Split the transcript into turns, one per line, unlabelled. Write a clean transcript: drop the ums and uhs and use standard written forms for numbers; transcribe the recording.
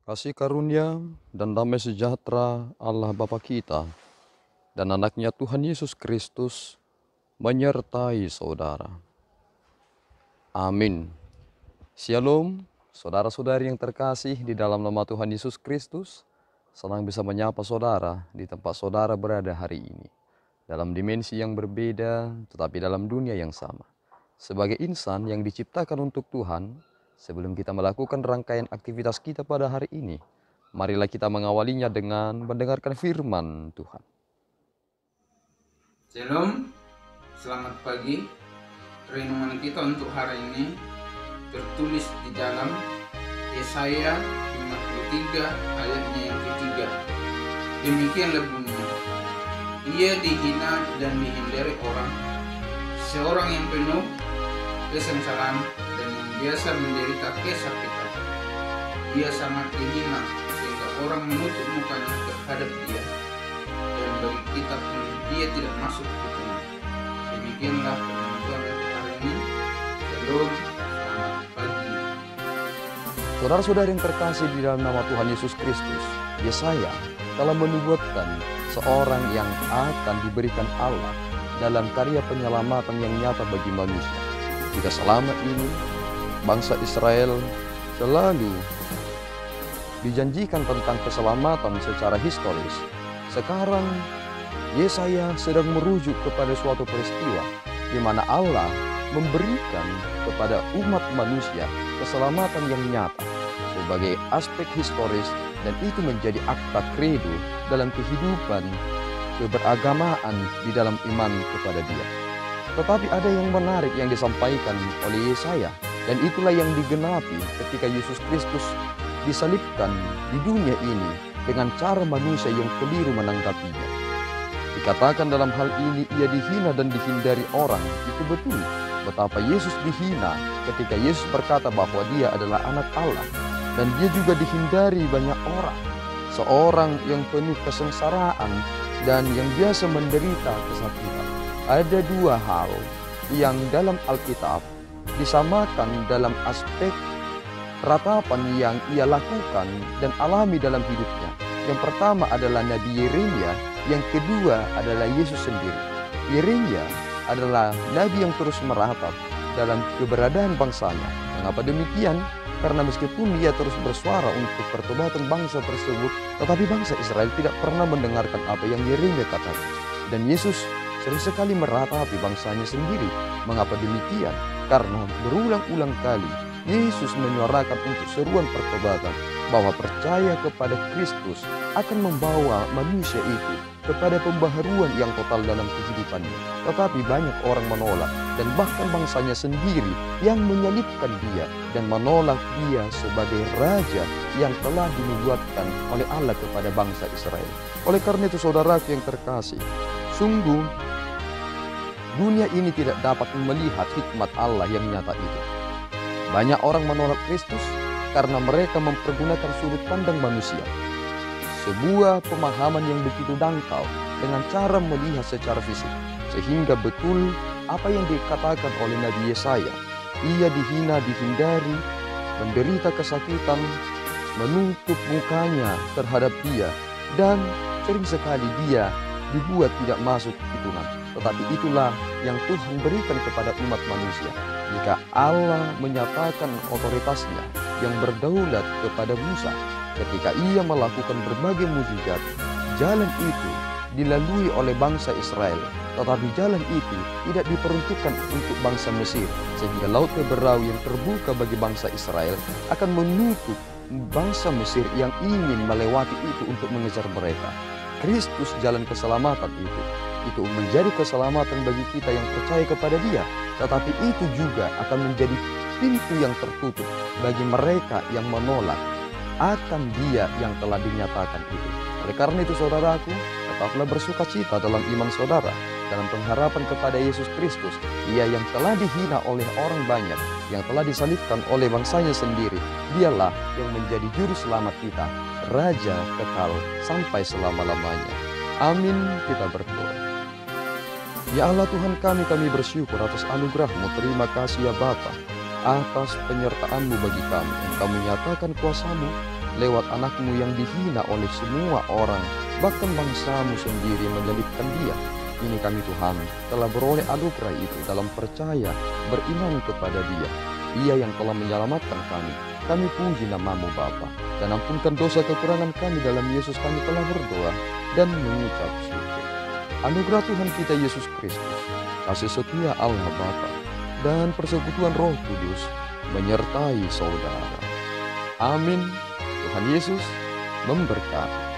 Kasih karunia dan damai sejahtera Allah Bapa kita dan anaknya Tuhan Yesus Kristus menyertai saudara. Amin. Shalom, saudara-saudari yang terkasih di dalam nama Tuhan Yesus Kristus. Senang bisa menyapa saudara di tempat saudara berada hari ini. Dalam dimensi yang berbeda tetapi dalam dunia yang sama. Sebagai insan yang diciptakan untuk Tuhan, sebelum kita melakukan rangkaian aktivitas kita pada hari ini, marilah kita mengawalinya dengan mendengarkan firman Tuhan.
Shalom, selamat pagi. Renungan kita untuk hari ini tertulis di dalam Yesaya 53 ayatnya yang ketiga. Demikianlah bunyinya, ia dihina dan dihindari orang, seorang yang penuh kesengsaraan dan yang biasa menderita kesakitan. Ia sangat dihina sehingga orang menutup mukanya terhadap dia, dan bagi kita pun dia tidak masuk ke tengah. Demikianlah firman Tuhan untuk hari ini. Shalom, selamat pagi.
Saudara-saudari yang terkasih di dalam nama Tuhan Yesus Kristus, Yesaya telah menubuatkan seorang yang akan diberikan Allah dalam karya penyelamatan yang nyata bagi manusia. Jika selama ini bangsa Israel selalu dijanjikan tentang keselamatan secara historis, sekarang Yesaya sedang merujuk kepada suatu peristiwa di mana Allah memberikan kepada umat manusia keselamatan yang nyata sebagai aspek historis, dan itu menjadi akta credo dalam kehidupan keberagamaan di dalam iman kepada Dia. Tetapi ada yang menarik yang disampaikan oleh Yesaya, dan itulah yang digenapi ketika Yesus Kristus disalibkan di dunia ini dengan cara manusia yang keliru menanggapinya. Dikatakan dalam hal ini ia dihina dan dihindari orang. Itu betul betapa Yesus dihina ketika Yesus berkata bahwa dia adalah anak Allah, dan dia juga dihindari banyak orang. Seorang yang penuh kesengsaraan dan yang biasa menderita kesakitan. Ada dua hal yang dalam Alkitab disamakan dalam aspek ratapan yang ia lakukan dan alami dalam hidupnya. Yang pertama adalah Nabi Yeremia, yang kedua adalah Yesus sendiri. Yeremia adalah nabi yang terus meratap dalam keberadaan bangsanya. Mengapa demikian? Karena meskipun dia terus bersuara untuk pertobatan bangsa tersebut, tetapi bangsa Israel tidak pernah mendengarkan apa yang Yeremia katakan. Dan Yesus sering sekali meratapi bangsanya sendiri. Mengapa demikian? Karena berulang-ulang kali Yesus menyuarakan untuk seruan pertobatan bahwa percaya kepada Kristus akan membawa manusia itu kepada pembaharuan yang total dalam kehidupannya. Tetapi banyak orang menolak, dan bahkan bangsanya sendiri yang menyalibkan dia dan menolak dia sebagai raja yang telah dinubuatkan oleh Allah kepada bangsa Israel. Oleh karena itu saudaraku yang terkasih, sungguh dunia ini tidak dapat melihat hikmat Allah yang nyata itu. Banyak orang menolak Kristus karena mereka mempergunakan sudut pandang manusia. Sebuah pemahaman yang begitu dangkal dengan cara melihat secara fisik. Sehingga betul apa yang dikatakan oleh Nabi Yesaya. Ia dihina, dihindari, menderita kesakitan, menutup mukanya terhadap dia, dan sering sekali dia dibuat tidak masuk hitungan. Tetapi itulah yang Tuhan berikan kepada umat manusia. Jika Allah menyatakan otoritasnya yang berdaulat kepada Musa ketika ia melakukan berbagai mukjizat, jalan itu dilalui oleh bangsa Israel, tetapi jalan itu tidak diperuntukkan untuk bangsa Mesir, sehingga laut Teberau yang terbuka bagi bangsa Israel akan menutup bangsa Mesir yang ingin melewati itu untuk mengejar mereka. Kristus jalan keselamatan itu menjadi keselamatan bagi kita yang percaya kepada Dia, tetapi itu juga akan menjadi pintu yang tertutup bagi mereka yang menolak akan Dia yang telah dinyatakan itu. Oleh karena itu saudaraku, tetaplah bersuka cita dalam iman saudara, dalam pengharapan kepada Yesus Kristus. Dia yang telah dihina oleh orang banyak, yang telah disalibkan oleh bangsanya sendiri. Dialah yang menjadi juru selamat kita, Raja kekal sampai selama-lamanya. Amin. Kita berdoa. Ya Allah Tuhan kami bersyukur atas anugerah-Mu. Terima kasih ya Bapa atas penyertaan-Mu bagi kami. Engkau menyatakan kuasa-Mu lewat anakmu yang dihina oleh semua orang, bahkan bangsamu sendiri menyalibkan dia. Ini kami Tuhan telah beroleh anugerah itu dalam percaya beriman kepada dia. Ia yang telah menyelamatkan kami. Kami puji namamu Bapa, dan ampunkan dosa kekurangan kami dalam Yesus kami telah berdoa dan mengucap syukur. Anugerah Tuhan kita Yesus Kristus, kasih setia Allah Bapa, dan persekutuan Roh Kudus menyertai saudara. Amin. Tuhan Yesus memberkati.